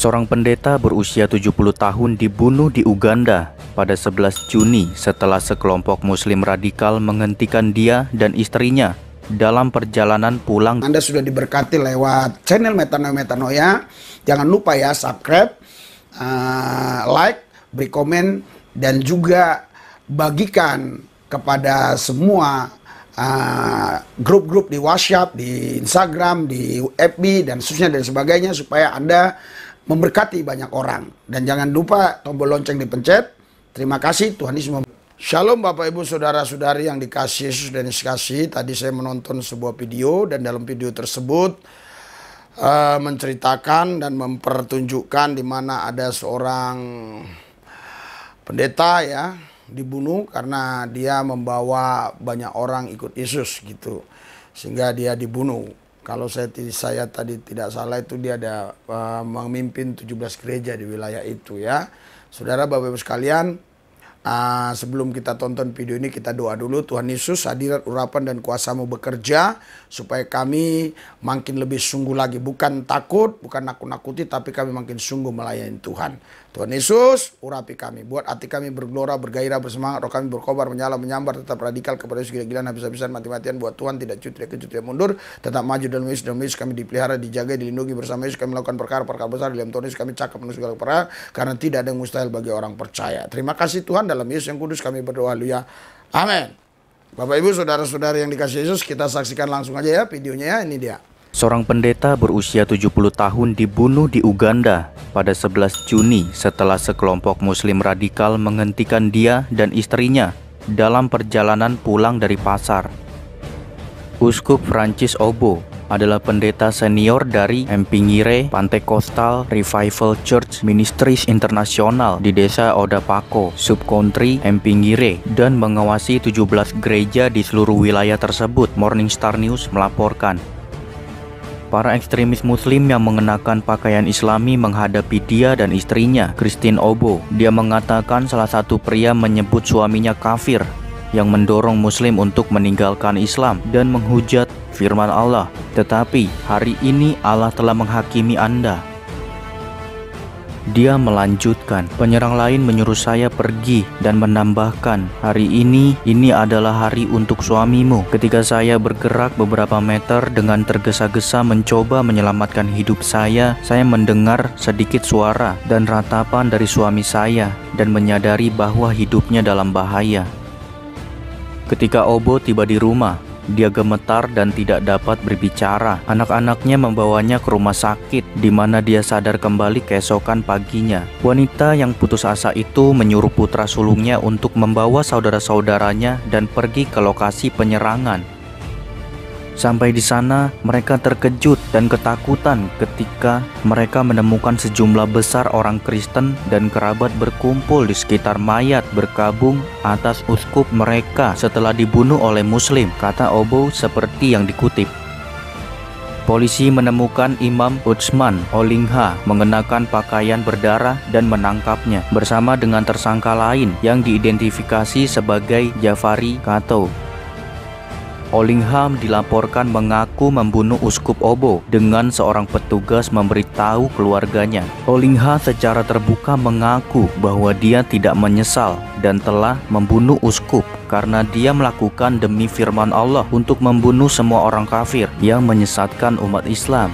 Seorang pendeta berusia 70 tahun dibunuh di Uganda pada 11 Juni setelah sekelompok muslim radikal menghentikan dia dan istrinya dalam perjalanan pulang. Anda sudah diberkati lewat channel Metanoia. Jangan lupa ya subscribe, like, beri komen, dan juga bagikan kepada semua grup-grup di WhatsApp, di Instagram, di FB, dan seterusnya dan sebagainya, supaya Anda memberkati banyak orang. Dan jangan lupa tombol lonceng dipencet. Terima kasih, Tuhan Yesus memberkati. Shalom Bapak Ibu Saudara-saudari yang dikasihi Yesus dan dikasihi. Tadi saya menonton sebuah video, dan dalam video tersebut menceritakan dan mempertunjukkan di mana ada seorang pendeta ya dibunuh karena dia membawa banyak orang ikut Yesus gitu, sehingga dia dibunuh. Kalau saya tadi tidak salah itu dia ada memimpin 17 gereja di wilayah itu ya. Saudara Bapak Ibu sekalian, sebelum kita tonton video ini, kita doa dulu. Tuhan Yesus, hadirat, urapan, dan kuasa-Mu bekerja supaya kami makin lebih sungguh lagi. Bukan takut, bukan nakut-nakuti, tapi kami makin sungguh melayani Tuhan. Tuhan Yesus, urapi kami. Buat hati kami bergelora, bergairah, bersemangat. Roh kami berkobar, menyala, menyambar, tetap radikal kepada Yesus, gila-gilaan, habis-habisan, mati-matian buat Tuhan. Tidak cuti, tidak kejut, tidak mundur. Tetap maju dalam Yesus, kami dipelihara, dijaga, dilindungi bersama Yesus. Kami melakukan perkara-perkara besar dalam Tuhan Yesus. Kami cakap menurut segala perkara, karena tidak ada yang mustahil bagi orang percaya. Terima kasih Tuhan, dalam Yesus yang kudus kami berdoa, haleluya, amin. Bapak Ibu Saudara-saudari yang dikasihi Yesus, kita saksikan langsung aja ya videonya ya, ini dia. Seorang pendeta berusia 70 tahun dibunuh di Uganda pada 11 Juni setelah sekelompok muslim radikal menghentikan dia dan istrinya dalam perjalanan pulang dari pasar. Uskup Francis Obo adalah pendeta senior dari Empingire Pentecostal Revival Church Ministries International di desa Odapako, subcountry Empingire, dan mengawasi 17 gereja di seluruh wilayah tersebut, Morning Star News melaporkan. Para ekstremis muslim yang mengenakan pakaian islami menghadapi dia dan istrinya, Christine Obo. Dia mengatakan salah satu pria menyebut suaminya kafir yang mendorong muslim untuk meninggalkan Islam dan menghujat firman Allah. Tetapi hari ini Allah telah menghakimi Anda. Dia melanjutkan, penyerang lain menyuruh saya pergi dan menambahkan, hari ini adalah hari untuk suamimu. Ketika saya bergerak beberapa meter dengan tergesa-gesa mencoba menyelamatkan hidup saya mendengar sedikit suara dan ratapan dari suami saya dan menyadari bahwa hidupnya dalam bahaya. Ketika Obo tiba di rumah, dia gemetar dan tidak dapat berbicara. Anak-anaknya membawanya ke rumah sakit, di mana dia sadar kembali keesokan paginya. Wanita yang putus asa itu menyuruh putra sulungnya untuk membawa saudara-saudaranya dan pergi ke lokasi penyerangan. Sampai di sana, mereka terkejut dan ketakutan ketika mereka menemukan sejumlah besar orang Kristen dan kerabat berkumpul di sekitar mayat berkabung atas uskup mereka setelah dibunuh oleh Muslim, kata Obo seperti yang dikutip. Polisi menemukan Imam Utsman Olingha mengenakan pakaian berdarah dan menangkapnya bersama dengan tersangka lain yang diidentifikasi sebagai Jafari Kato. Olingha dilaporkan mengaku membunuh Uskup Obo dengan seorang petugas memberitahu keluarganya. Olingha secara terbuka mengaku bahwa dia tidak menyesal dan telah membunuh uskup karena dia melakukan demi firman Allah untuk membunuh semua orang kafir yang menyesatkan umat Islam.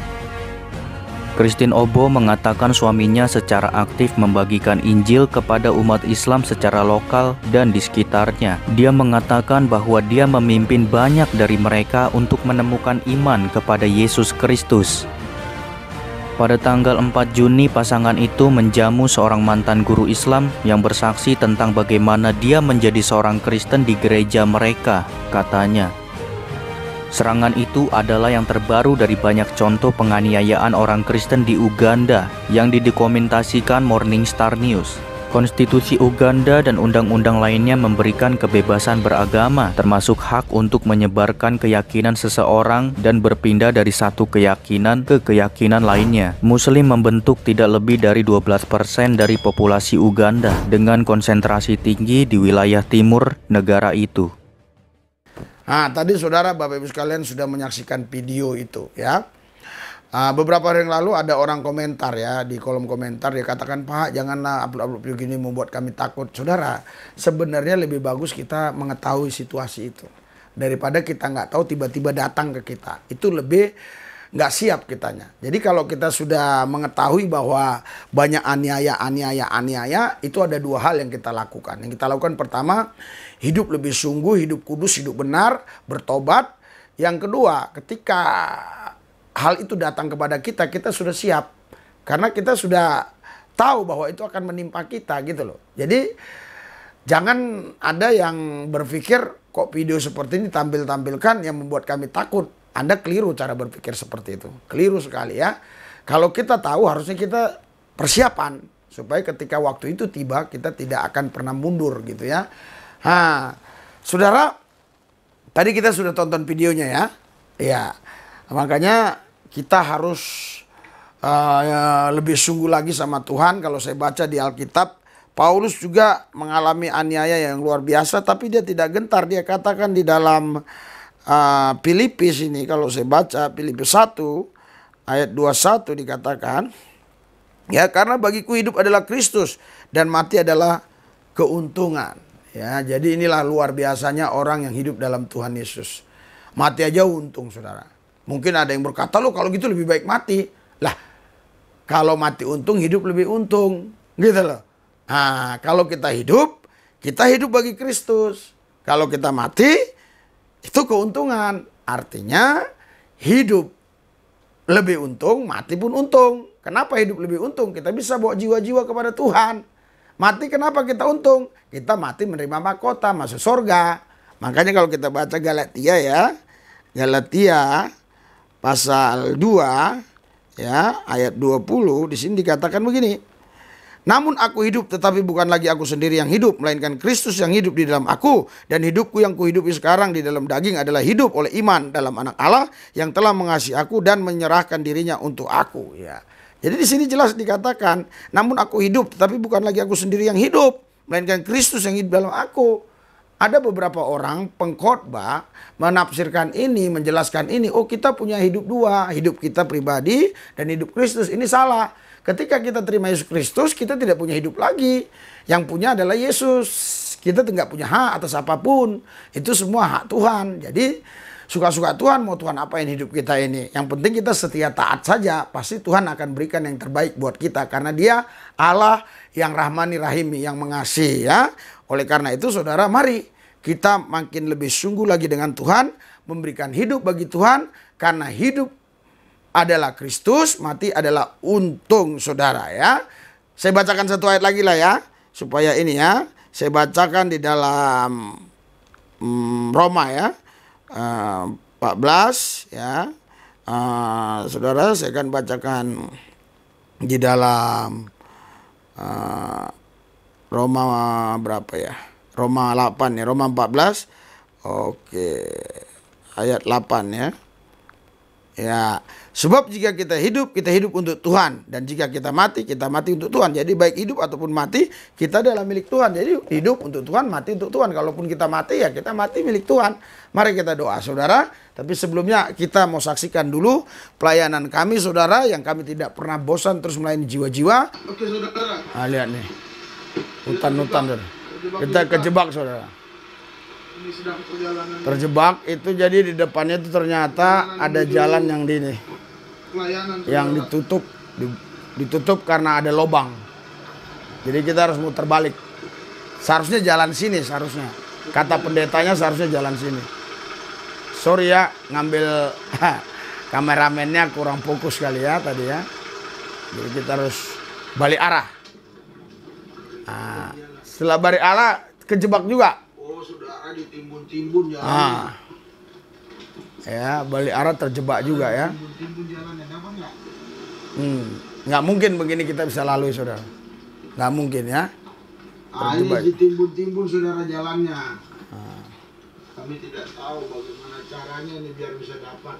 Christine Obo mengatakan suaminya secara aktif membagikan Injil kepada umat Islam secara lokal dan di sekitarnya. Dia mengatakan bahwa dia memimpin banyak dari mereka untuk menemukan iman kepada Yesus Kristus. Pada tanggal 4 Juni, pasangan itu menjamu seorang mantan guru Islam yang bersaksi tentang bagaimana dia menjadi seorang Kristen di gereja mereka, katanya. Serangan itu adalah yang terbaru dari banyak contoh penganiayaan orang Kristen di Uganda yang didokumentasikan Morning Star News. Konstitusi Uganda dan undang-undang lainnya memberikan kebebasan beragama, termasuk hak untuk menyebarkan keyakinan seseorang dan berpindah dari satu keyakinan ke keyakinan lainnya. Muslim membentuk tidak lebih dari 12% dari populasi Uganda dengan konsentrasi tinggi di wilayah timur negara itu. Nah, tadi saudara Bapak Ibu sekalian sudah menyaksikan video itu ya. Beberapa hari yang lalu ada orang komentar ya, di kolom komentar dia katakan, Pak janganlah upload-upload video gini membuat kami takut. Saudara, sebenarnya lebih bagus kita mengetahui situasi itu daripada kita nggak tahu tiba-tiba datang ke kita. Itu lebih nggak siap kitanya. Jadi kalau kita sudah mengetahui bahwa banyak aniaya, itu ada dua hal yang kita lakukan. Yang kita lakukan pertama, hidup lebih sungguh, hidup kudus, hidup benar, bertobat. Yang kedua, ketika hal itu datang kepada kita, kita sudah siap. Karena kita sudah tahu bahwa itu akan menimpa kita gitu loh. Jadi jangan ada yang berpikir kok video seperti ini tampilkan yang membuat kami takut. Anda keliru cara berpikir seperti itu. Keliru sekali ya. Kalau kita tahu harusnya kita persiapan. Supaya ketika waktu itu tiba kita tidak akan pernah mundur gitu ya. Saudara, tadi kita sudah tonton videonya ya. Ya, makanya kita harus lebih sungguh lagi sama Tuhan. Kalau saya baca di Alkitab, Paulus juga mengalami aniaya yang luar biasa, tapi dia tidak gentar. Dia katakan di dalam Filipi sini, kalau saya baca Filipi 1 ayat 21 dikatakan, ya karena bagiku hidup adalah Kristus dan mati adalah keuntungan. Ya, jadi inilah luar biasanya orang yang hidup dalam Tuhan Yesus. Mati aja untung, saudara. Mungkin ada yang berkata, loh kalau gitu lebih baik mati. Lah, kalau mati untung, hidup lebih untung. Gitu loh. Kalau kita hidup bagi Kristus. Kalau kita mati, itu keuntungan. Artinya, hidup lebih untung, mati pun untung. Kenapa hidup lebih untung? Kita bisa bawa jiwa-jiwa kepada Tuhan. Mati kenapa kita untung? Kita mati menerima mahkota, masuk surga. Makanya kalau kita baca Galatia ya, Galatia pasal 2 ya, ayat 20 di sini dikatakan begini. Namun aku hidup tetapi bukan lagi aku sendiri yang hidup, melainkan Kristus yang hidup di dalam aku, dan hidupku yang kuhidupi sekarang di dalam daging adalah hidup oleh iman dalam Anak Allah yang telah mengasihi aku dan menyerahkan dirinya untuk aku ya. Jadi di sini jelas dikatakan, namun aku hidup tetapi bukan lagi aku sendiri yang hidup, melainkan Kristus yang hidup dalam aku. Ada beberapa orang pengkhotbah menafsirkan ini, menjelaskan ini. Oh, kita punya hidup dua, hidup kita pribadi dan hidup Kristus. Ini salah. Ketika kita terima Yesus Kristus, kita tidak punya hidup lagi. Yang punya adalah Yesus. Kita tidak punya hak atas apapun. Itu semua hak Tuhan. Jadi suka-suka Tuhan, mau Tuhan apain hidup kita ini. Yang penting kita setia taat saja. Pasti Tuhan akan berikan yang terbaik buat kita. Karena dia Allah yang rahmani rahimi, yang mengasihi ya. Oleh karena itu saudara, mari kita makin lebih sungguh lagi dengan Tuhan. Memberikan hidup bagi Tuhan. Karena hidup adalah Kristus, mati adalah untung saudara ya. Saya bacakan satu ayat lagi lah ya. Supaya ini ya. Saya bacakan di dalam Roma ya. 14 ya. Saudara, saya akan bacakan di dalam Roma berapa ya? Roma 8 ya, Roma 14. Oke. Ayat 8 ya. Ya, sebab jika kita hidup untuk Tuhan, dan jika kita mati untuk Tuhan. Jadi baik hidup ataupun mati, kita adalah milik Tuhan. Jadi hidup untuk Tuhan, mati untuk Tuhan. Kalaupun kita mati, ya kita mati milik Tuhan. Mari kita doa, saudara. Tapi sebelumnya kita mau saksikan dulu pelayanan kami, saudara, yang kami tidak pernah bosan terus melayani jiwa-jiwa. Oke, saudara. Lihat nih, hutan-hutan, saudara. Kita kejebak, saudara. Ini sedang perjalanan. Terjebak itu, jadi di depannya itu ternyata ada jalan yang yang ditutup karena ada lubang. Jadi kita harus muter balik. Seharusnya jalan sini seharusnya. Kata pendetanya seharusnya jalan sini. Sorry ya, ngambil kameramennya kurang fokus kali ya tadi ya. Jadi kita harus balik arah. Setelah balik arah kejebak juga. Saudara ditimbun-timbun jalan. Ya, balik arah terjebak juga ya. Timbun jalannya, apa enggak? Nggak mungkin begini kita bisa lalui, saudara. Nggak mungkin ya. Ini ditimbun-timbun saudara jalannya. Kami tidak tahu bagaimana caranya ini biar bisa dapat.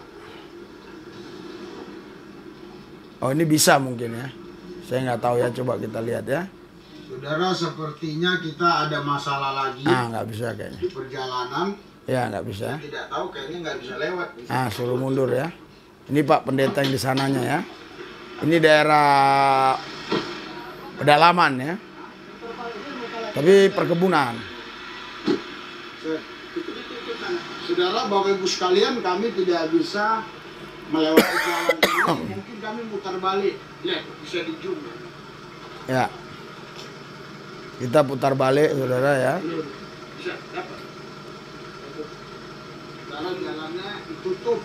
Oh, ini bisa mungkin ya. Saya nggak tahu ya, coba kita lihat ya. Saudara, sepertinya kita ada masalah lagi. Nggak bisa kayaknya. Di perjalanan. Ya, nggak bisa. Tidak tahu, kayaknya nggak bisa lewat. Suruh mundur ya. Ini Pak pendeta yang di sananya ya. Ini daerah pedalaman ya. Tapi perkebunan. Saudara, Bapak Ibu sekalian, kami tidak bisa melewati jalan ini. Mungkin kami mutar balik. Lihat, bisa di zoom. Ya. Kita putar balik, saudara ya. Bisa dapat. Jalan-jalannya ditutup.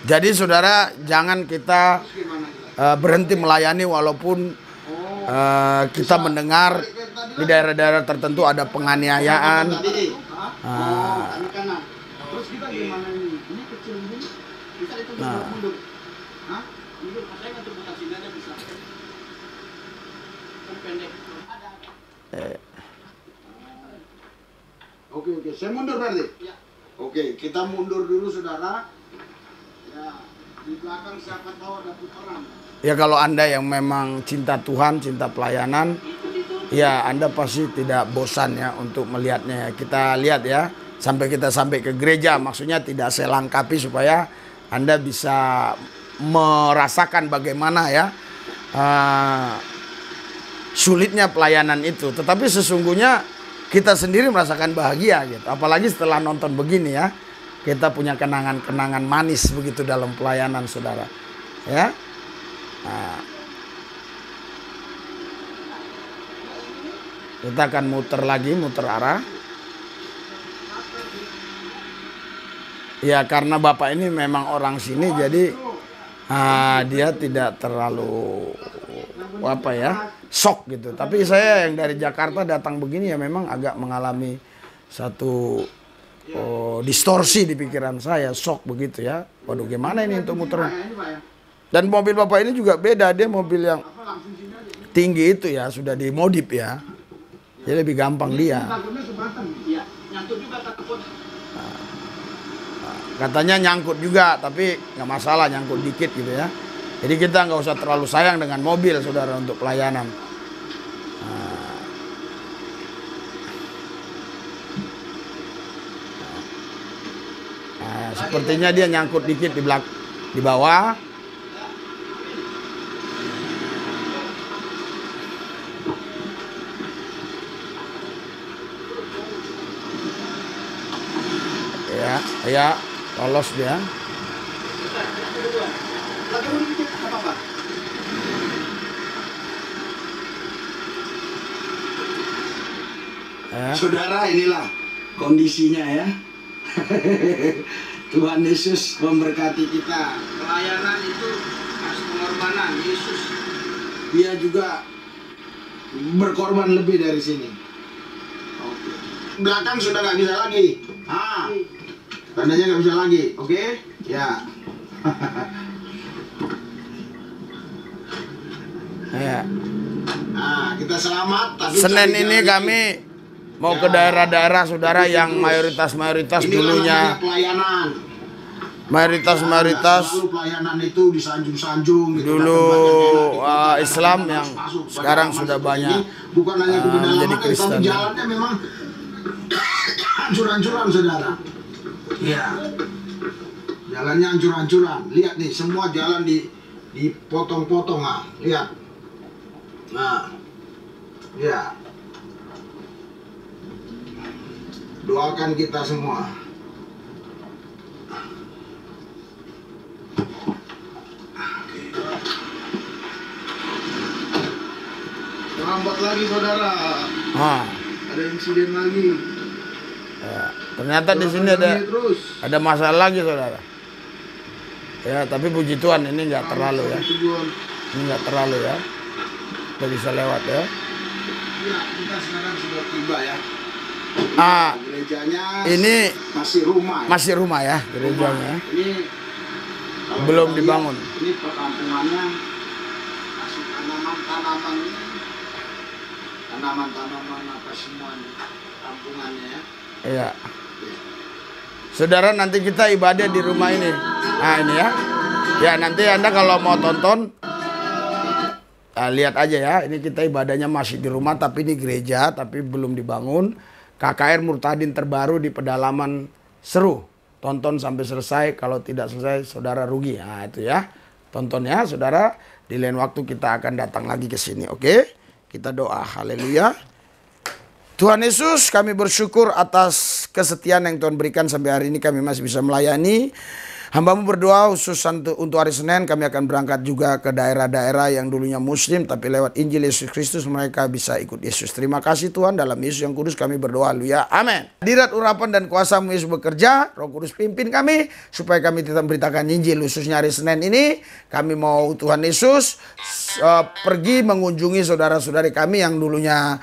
Jadi saudara, jangan kita Terus gimana? berhenti melayani walaupun kita mendengar di daerah-daerah tertentu ada penganiayaan. Tadi, ini kanan. Terus kita gimana ini? Ini kecil ini. Bisa itu mundur. Hah? Mundur. Saya nggak terbuka sini aja bisa. Kan pendek. Oke. Saya mundur berarti? Ya. Oke, kita mundur dulu saudara. Ya, di belakang siapa tahu ada putaran. Ya kalau Anda yang memang cinta Tuhan, cinta pelayanan, ya Anda pasti tidak bosan ya untuk melihatnya. Kita lihat ya, sampai kita sampai ke gereja, maksudnya tidak saya lengkapi supaya Anda bisa merasakan bagaimana ya sulitnya pelayanan itu. Tetapi sesungguhnya kita sendiri merasakan bahagia gitu. Apalagi setelah nonton begini ya, kita punya kenangan-kenangan manis begitu dalam pelayanan saudara. Ya. Nah, kita akan muter lagi, muter arah. Ya karena Bapak ini memang orang sini, jadi dia tidak terlalu apa ya, shock gitu. Tapi saya yang dari Jakarta datang begini ya memang agak mengalami satu distorsi di pikiran saya, shock begitu ya. Waduh gimana ini untuk muter. Dan mobil Bapak ini juga beda, dia mobil yang tinggi itu ya, sudah dimodif ya. Jadi lebih gampang dia. Katanya nyangkut juga, tapi nggak masalah nyangkut dikit gitu ya. Jadi kita nggak usah terlalu sayang dengan mobil saudara untuk pelayanan. Sepertinya dia nyangkut dikit di bawah. Ya, lolos dia. Saudara, inilah kondisinya ya. Tuhan Yesus memberkati kita. Pelayanan itu harus pengorbanan. Yesus, dia juga berkorban lebih dari sini. Oke. Belakang sudah nggak bisa lagi. Tandanya nggak bisa lagi. Oke? Ya. Ya. Nah, kita selamat. Tapi Senin ini kami mau ke daerah-daerah saudara yang mayoritas dulunya pelayanan. Mayoritas Selalu pelayanan itu disanjung-sanjung gitu. dulu Islam yang sekarang sudah banyak bukan hanya menjadi Kristen. tapi jalannya memang hancur-hancuran saudara. Iya. Jalannya hancur-hancuran. Lihat nih, semua jalan dipotong-potong lihat. Nah. Ya. Doakan kita semua. Lambat lagi saudara. Ada insiden lagi. Ya, ternyata di sini ada masalah lagi saudara. Ya tapi puji Tuhan ini nggak terlalu ya. Ini nggak terlalu ya. Kita bisa lewat ya. Ya kita sekarang sudah tiba ya. Gerejanya ini masih rumah ya gerejanya. Ini belum dibangun. Ini perkampungannya masih tanaman apa semua kampungannya ya. Iya. Saudara nanti kita ibadah di rumah ini. Nah ini ya. Ya nanti Anda kalau mau tonton lihat aja ya. Ini kita ibadahnya masih di rumah tapi ini gereja tapi belum dibangun. KKR Murtadin terbaru di pedalaman Seru. tonton sampai selesai. Kalau tidak selesai, saudara rugi. Nah itu ya, tonton ya saudara. Di lain waktu kita akan datang lagi ke sini, oke? Kita doa, haleluya. Tuhan Yesus, kami bersyukur atas kesetiaan yang Tuhan berikan sampai hari ini kami masih bisa melayani. Hamba-Mu berdoa khusus untuk hari Senin kami akan berangkat juga ke daerah-daerah yang dulunya Muslim, tapi lewat Injil Yesus Kristus mereka bisa ikut Yesus. Terima kasih Tuhan, dalam Yesus yang kudus kami berdoa, haleluya, amin. Hadirat urapan dan kuasa-Mu Yesus bekerja, Roh Kudus pimpin kami supaya kami tetap memberitakan Injil. Khususnya hari Senin ini kami mau Tuhan Yesus pergi mengunjungi saudara-saudari kami yang dulunya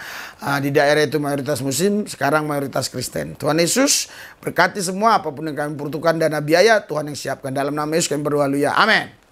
di daerah itu mayoritas Muslim, sekarang mayoritas Kristen. Tuhan Yesus berkati semua, apapun yang kami butuhkan dana biaya, Tuhan yang siapkan. Dalam nama Yesus kami berdoa, haleluya, amin.